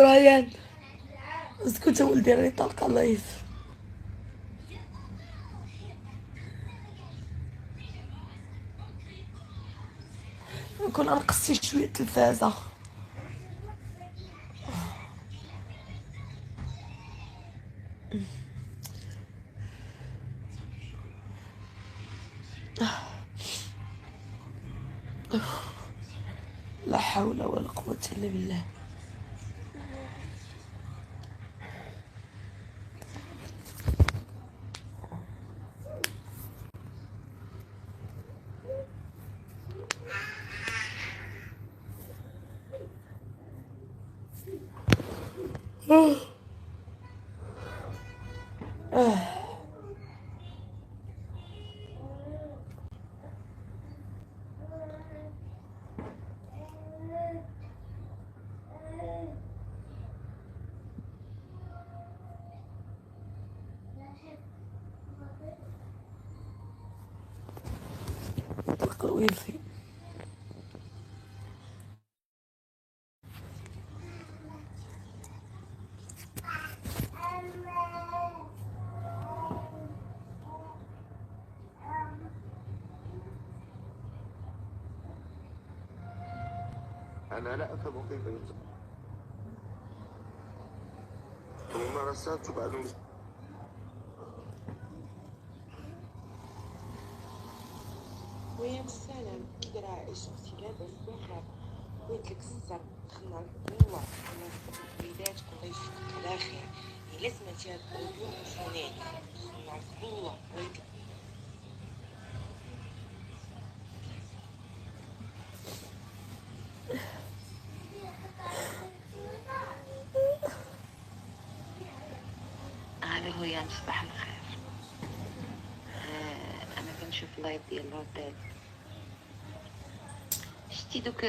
ريان، اسكت يا ولدي، راني طالقة الله يسر. نكون انقصتي شوية التلفازة. لا حول ولا قوة الا بالله. طلق الويفي. أنا لا أفهم كيف يصنع الممارسات بعد. ويا سلام كي داير عائشة اختي لاباس بخير؟ بغيت لك السر دخلنا للقوة انا الوليدات الله يشفيك على خير. الا سمعتي هاد الأوديو تليفوني عليا دخلنا للقوة بغيت لك. هذا هو يا مصباح الخير. انا كنشوف اللايف ديال الهوتيل، شتي دوك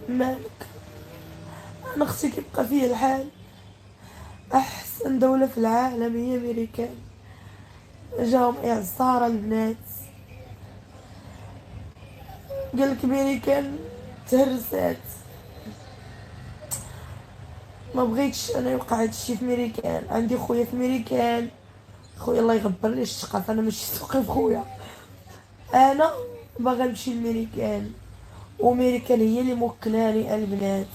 مالك؟ انا اختي كيبقى فيا الحال. احسن دولة في العالم هي امريكان. جاهم اعصار البنات. قالك امريكان تهرسات. ما بغيتش انا يوقع هادشي في ميريكان. عندي خويا في ميريكان، خويا الله يغبر لي الشقف. انا ماشي ثقي في خويا. انا باغا نمشي لميريكان، وميريكان هي اللي موكلاني البنات.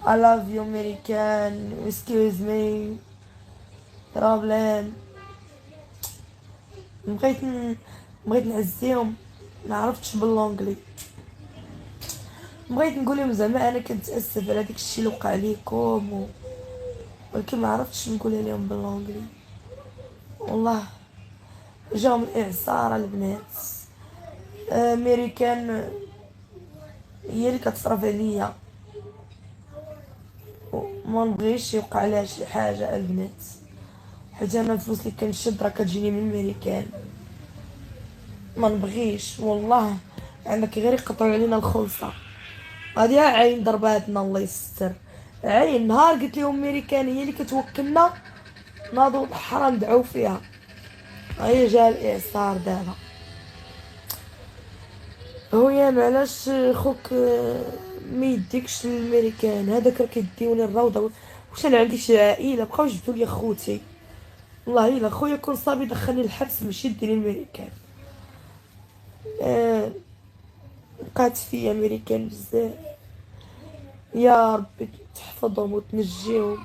I love you American, excuse me, بروبليم. بغيت نعزيهم، ما عرفتش باللونجلي. بغيت نقول لهم زعما انا كنتاسف على داك الشيء اللي وقع ليكم ولكن ما عرفتش نقولها لهم باللونجلي. والله جاهم الاعصار البنات. امريكان هي اللي كتصرف عليا، وما نبغيش يوقع لها شي حاجه البنات، حيت انا الفلوس اللي كنشد راه كتجيني من امريكان. ما نبغيش والله. عندك غير يقطعوا علينا الخلصه. هادي عين ضرباتنا الله يستر. عين نهار قلت لهم امريكان هي اللي كتوكلنا، ناضوا الحرام ندعو فيها. هيا جا الاعصار دابا. هو يا معلاش خوك ما يديكش للامريكان هذاك راه كيديوني الروضه. واش انا عندي شي عائله؟ بقاو جبدوا لي خوتي. والله الا خويا كون صافي دخلني الحبس ماشي ديري الامريكان. آه بقات فيا امريكان بزاف. يا ربي تحفظهم وتنجيهم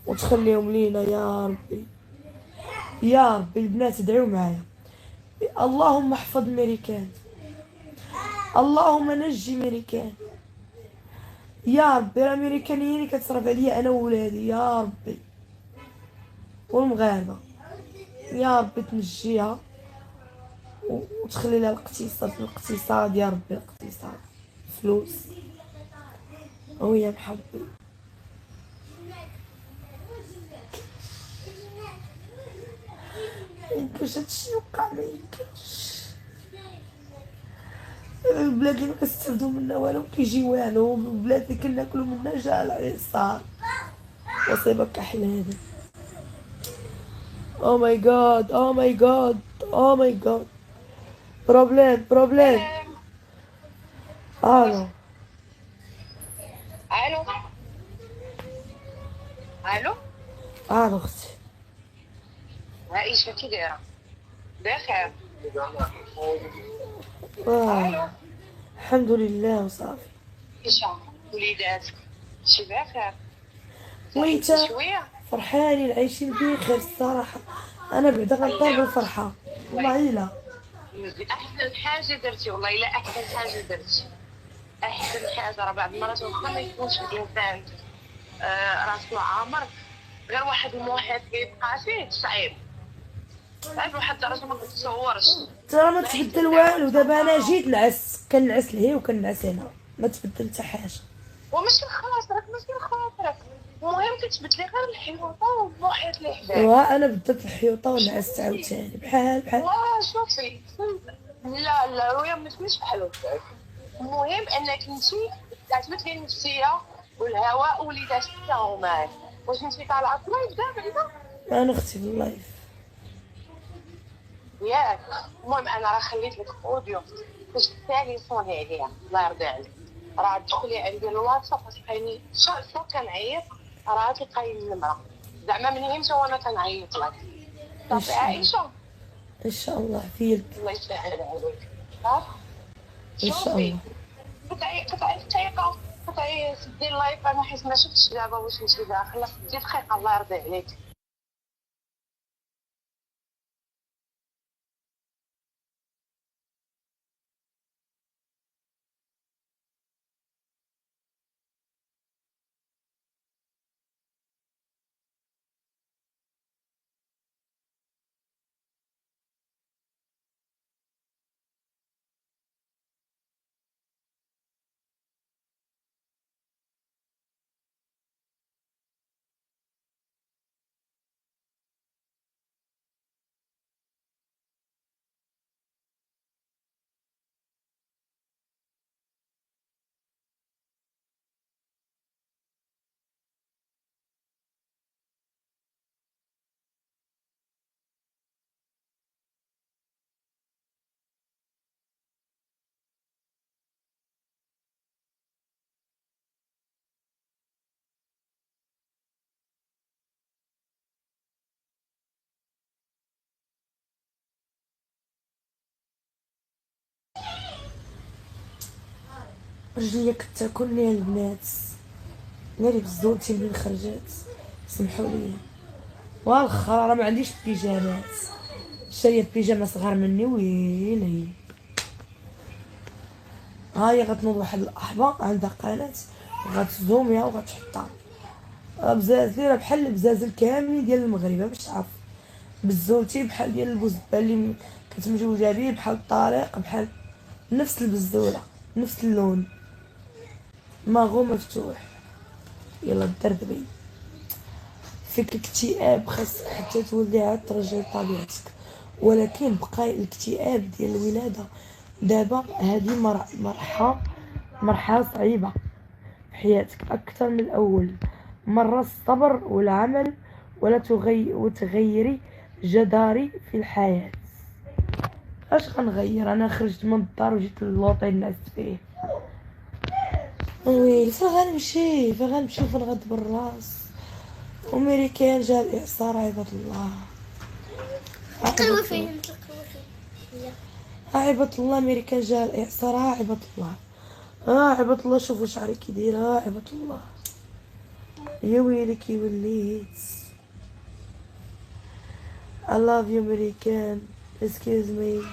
وتخليهم لينا يا ربي. يا ربي البنات ادعيو معايا. اللهم احفظ امريكان، اللهم نجي امريكان. يا ربي راه امريكان هي اللي كتصرف عليا انا وولادي يا ربي، والمغاربه. يا ربي تنجيها وتخلي لها الاقتصاد يا ربي، الاقتصاد فلوس. ويا محبي ميمكنش هادشي يوقع، ميمكنش. البلاد اللي مكنستافدو منها والو كيجي والو، البلاد اللي كناكلو منها جا العصار. مصيبة كحل هذا. او ماي جاد او ماي جاد او ماي جاد. بروبليم بروبليم. الو. الو الو. الو اختي. عائشة كي دايرة؟ بخير. الو. الحمد لله وصافي. عائشة وليداتك شي بخير؟ ويتا صحيتي شوية؟ فرحانين عايشين بخير الصراحة. أنا بعدا غنطلب الفرحة والله إلا. احسن حاجه درتي والله الا احسن حاجه درتي. احسن حاجه راه بعض المرات واخا ما يكونش الانسان راسو عامر غير واحد المحيط كيبقى فيه صعيب واحد الدرجه ما كتصورش. ترى ما تبدل والو. دابا أنا جيت نعس، كنعس لهي وكنعس هنا، ما تبدل حتى حاجة. وماشي خاطرك ماشي خاطرك، المهم كتبدلي غير الحيوطه والمحيط اللي حداك. ايوا أنا بدلت الحيوطة ونعست عاوتاني بحال. شوفي لا لا ويا ما تكونيش بحال هكاك. المهم انك انتي تعتمد لي النفسيه والهواء وليداتك حتى هما. واش انتي طالعه في اللايف دابا؟ أنا أختي في اللايف. ياك المهم انا راه خليت لك اوديو باش تليفوني عليها الله يرضي عليك. راه تدخلي عندي الواتساب تلقايني شو كنعيط راه تلقاي النمره زعما من هيمتى وانا كنعيط لك. صافي عائشه إن شاء الله فيك. الله يسهل عليك. ها إن شاء شوفي الله. قطعي سدي اللايف انا حيت ما شفتش دابا واش انتي داخله سدي دقيقه الله يرضي عليك. رجليا كنت تاكلني البنات، ناري بزولتي منين خرجت، سمحوا لي. والخر راه ما عنديش بيجامات، شاريه بيجامه صغار مني ويلي. هاهي غتنوض واحد الاحبه عندها قناه غتزوميها وغتحطها بزازي، راه بحال البزازل كاملين ديال المغرب باش تعرف. بزولتي بحال ديال البوزبه اللي كتمجوجه بيه، بحال الطريق، بحال نفس البزوله نفس اللون، ماغو مفتوح. يلا الدردبي فيك الاكتئاب، خاصك حتى تولدي عاد ترجعي لطبيعتك. ولكن بقى الاكتئاب ديال الولاده دابا هذه مرحله صعيبه في حياتك اكثر من الاول. مره الصبر والعمل وتغيري جداري في الحياه. اش غنغير؟ انا خرجت من الدار وجيت للوطن نعست فيه. ويلي فين غنمشي فين غندبر الراس؟ وميريكان جا الاعصار عباد الله. تقلبوا فيهم عباد الله ميريكان جا الاعصار عباد الله. عباد الله شوفوا شعري كي داير عباد الله. يا ويلي كي وليت. I love you ميريكان. excuse me.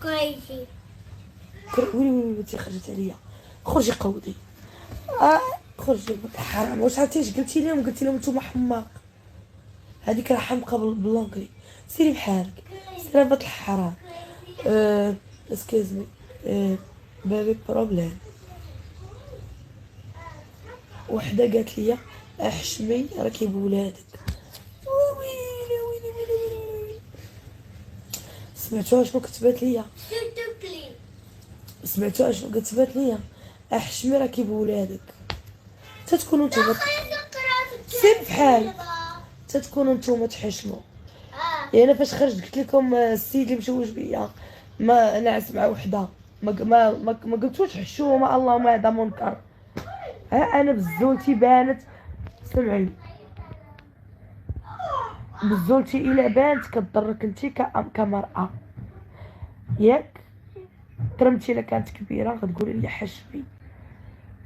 كويسي. ويلي بنتي خرجت عليا. خرجي قودي. خرجي حرام. واش عرفتي اش قلتي لهم؟ قلتي لهم نتوما حماق. هذيك راه حمقى باللونجلي. سيري بحالك سيري بنت الحرام. اسكيز مي بابي بروبليم. وحده قالت لي احشمي راكي بولادك. ويلي ويلي ويلي ويلي. سمعتوها شنو كتبات ليا؟ سمعتوها شنو كتبات ليا؟ احشمي راكي بولادك. تتكونوا نتوما سير بحال تتكونوا نتوما تحشموا. يعني انا فاش خرجت قلت لكم السيد اللي مشوش بيا ما نعس مع وحده، ما قلتوش حشومه اللهم هذا منكر. ها انا بزولتي بانت، سمعي بزولتي الا بانت كتضرك انتي كمرأة، ياك ترمتي الا كانت كبيره غتقولي لي حشمي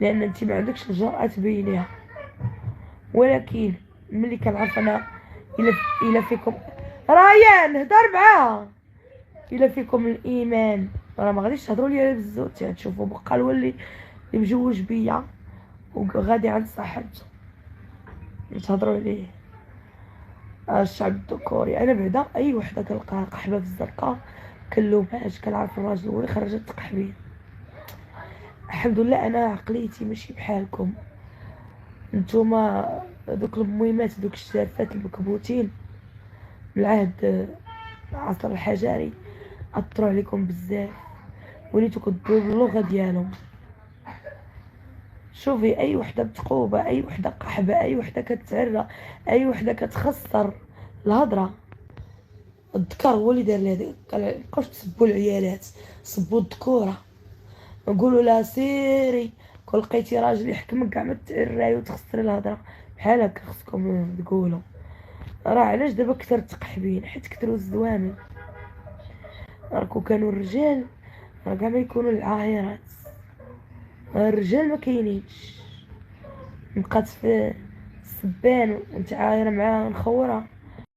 لان انتي ما عندكش الجرأة تبينيها. ولكن ملي كنعرف انا الا فيكم ريان هضر معاها، الا فيكم الايمان راه ما غاديش تهضروا لي بالزوت، يعني تشوفوا بقى اللي مجوج بيا وغادي عند صاحبته تهضروا عليه. الشعب الذكوري انا بعدا اي وحده كنلقاها قحبه في الزرقاء كنلومهاش، كنعرف الراجل هو اللي خرجت تقحبين. الحمد لله انا عقليتي ماشي بحالكم نتوما، دوك المهمات دوك الشرفات المكبوتين من العهد العصر الحجري اثروا عليكم بزاف، وليتو كديروا اللغه ديالهم. شوفي اي وحده متقوبه، اي وحده قحبه، اي وحده كتعرى، اي وحده كتخسر الهضره، الذكر هو اللي دار لها. مابقاوش تسبوا العيالات، صبوا الذكوره، نقولوا لها سيري كون لقيتي راجل يحكمك كاع ما تعراي وتخسري الهضره بحال هكا خصكم تقولوا. راه علاش دابا كثر التقحبين؟ حيت كثروا الزوامل. راكو كانوا الرجال راه كاع ما يكونوا العاهرات، الرجال ما كاينينش. بقات في السبان وانت عايره معاها نخوره.